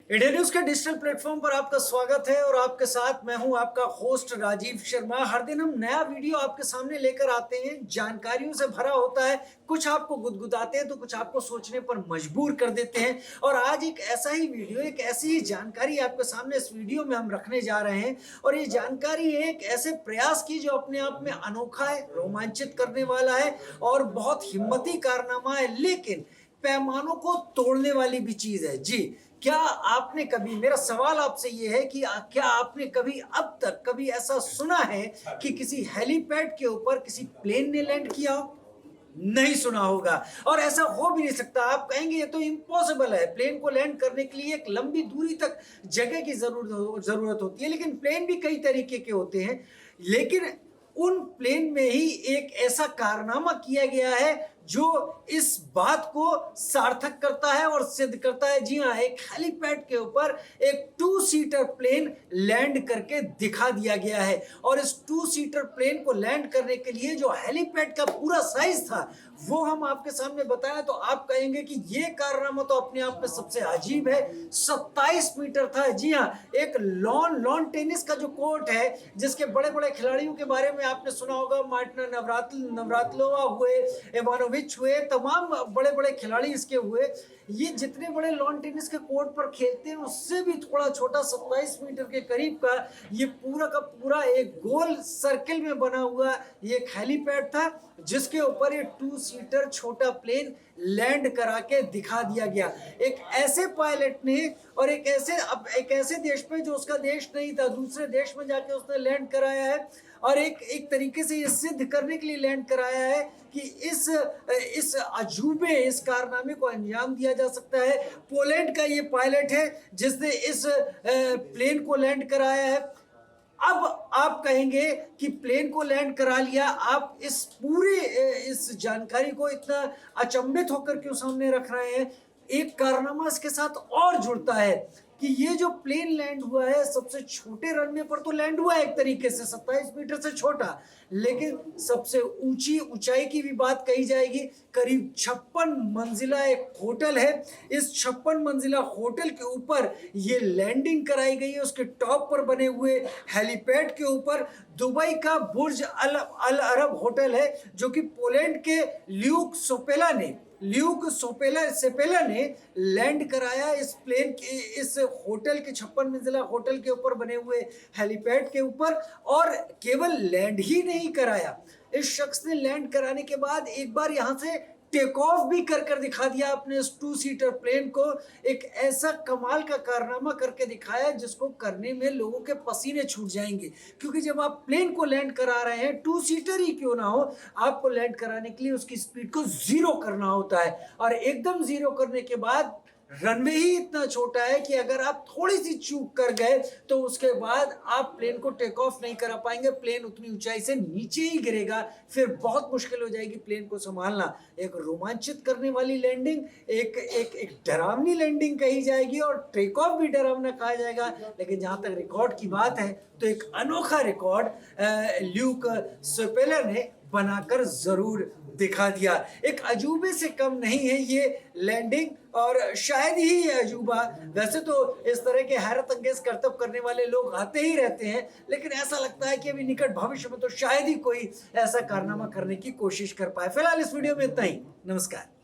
India news के digital platform पर आपका स्वागत है और आपके साथ मैं हूं आपका होस्ट राजीव शर्मा। हर दिन हम नया वीडियो आपके सामने लेकर आते हैं, जानकारियों से भरा होता है, कुछ आपको गुदगुदाते हैं तो कुछ आपको सोचने पर मजबूर कर देते हैं। और आज एक ऐसा ही वीडियो, एक ऐसी ही जानकारी आपके सामने इस वीडियो में हम रखने जा रहे हैं। और ये जानकारी एक ऐसे प्रयास की जो अपने आप में अनोखा है, रोमांचित करने वाला है और बहुत हिम्मती कारनामा है, लेकिन पैमानों को तोड़ने वाली भी चीज है। जी, क्या आपने कभी, मेरा सवाल आपसे ये है कि क्या आपने कभी अब तक कभी ऐसा सुना है कि किसी हेलीपैड के ऊपर किसी प्लेन ने लैंड किया हो? नहीं सुना होगा और ऐसा हो भी नहीं सकता। आप कहेंगे ये तो इम्पॉसिबल है, प्लेन को लैंड करने के लिए एक लंबी दूरी तक जगह की जरूरत होती है। लेकिन प्लेन भी कई तरीके के होते हैं, लेकिन उन प्लेन में ही एक ऐसा कारनामा किया गया है जो इस बात को सार्थक करता है और सिद्ध करता है। जी हाँ, एक हेलीपैड के ऊपर एक 2 सीटर प्लेन लैंड करके दिखा दिया गया है। और इस 2 सीटर प्लेन को लैंड करने के लिए जो हेलीपैड का पूरा साइज था वो हम आपके सामने बताया तो आप कहेंगे कि ये कारनामा तो अपने आप में सबसे अजीब है। 27 मीटर था। जी हाँ, एक लॉन टेनिस का जो कोर्ट है, जिसके बड़े बड़े खिलाड़ियों के बारे में आपने सुना होगा, मार्टिना नवरात्लोवा हुए, इवानोविच हुए, तमाम बड़े बड़े खिलाड़ी इसके हुए। ये जितने बड़े लॉन टेनिस के कोर्ट पर खेलते हैं उससे भी थोड़ा छोटा, 27 मीटर के करीब का ये पूरा का पूरा एक गोल सर्किल में बना हुआ ये एक हेलीपैड था, जिसके ऊपर ये 2 सीटर छोटा प्लेन लैंड करा के दिखा दिया गया। एक ऐसे पायलट ने और एक ऐसे देश में जो उसका देश नहीं था, दूसरे देश में जाके उसने लैंड कराया है और एक तरीके से ये सिद्ध करने के लिए लैंड कराया है कि इस अजूबे, इस कारनामे को अंजाम दिया जा सकता है। पोलैंड का ये पायलट है जिसने इस प्लेन को लैंड कराया है। अब आप कहेंगे कि प्लेन को लैंड करा लिया, आप इस पूरे इस जानकारी को इतना अचंभित होकर क्यों सामने रख रहे हैं? एक कारनामा इसके साथ और जुड़ता है कि ये जो प्लेन लैंड हुआ है सबसे छोटे रनवे पर तो लैंड हुआ है, एक तरीके से 27 मीटर से छोटा, लेकिन सबसे ऊंची ऊंचाई की भी बात कही जाएगी। करीब 56 मंजिला एक होटल है। इस 56 मंजिला होटल के ऊपर ये लैंडिंग कराई गई है। उसके टॉप पर बने हुए हेलीपैड के ऊपर दुबई का बुर्ज अल अरब होटल है, जो कि पोलैंड के ल्यूक सेपेला ने लैंड कराया इस प्लेन के, इस होटल के 56 मंजिला होटल के ऊपर बने हुए हेलीपैड के ऊपर। और केवल लैंड ही नहीं कराया, इस शख्स ने लैंड कराने के बाद एक बार यहां से टेक ऑफ भी कर दिखा दिया अपने इस 2 सीटर प्लेन को। एक ऐसा कमाल का कारनामा करके दिखाया जिसको करने में लोगों के पसीने छूट जाएंगे, क्योंकि जब आप प्लेन को लैंड करा रहे हैं, 2 सीटर ही क्यों ना हो, आपको लैंड कराने के लिए उसकी स्पीड को 0 करना होता है। और एकदम 0 करने के बाद रनवे ही इतना छोटा है कि अगर आप थोड़ी सी चूक कर गए तो उसके बाद आप प्लेन को टेक ऑफ नहीं करा पाएंगे, प्लेन उतनी ऊंचाई से नीचे ही गिरेगा, फिर बहुत मुश्किल हो जाएगी प्लेन को संभालना। एक रोमांचित करने वाली लैंडिंग, एक डरावनी लैंडिंग कही जाएगी और टेक ऑफ भी डरावना कहा जाएगा। लेकिन जहां तक रिकॉर्ड की बात है तो एक अनोखा रिकॉर्ड ल्यूक सेपेलर ने बनाकर जरूर दिखा दिया। एक अजूबे से कम नहीं है ये लैंडिंग, और शायद ही ये अजूबा, वैसे तो इस तरह के हैरत अंगेज करतब करने वाले लोग आते ही रहते हैं, लेकिन ऐसा लगता है कि अभी निकट भविष्य में तो शायद ही कोई ऐसा कारनामा करने की कोशिश कर पाए। फिलहाल इस वीडियो में इतना ही। नमस्कार।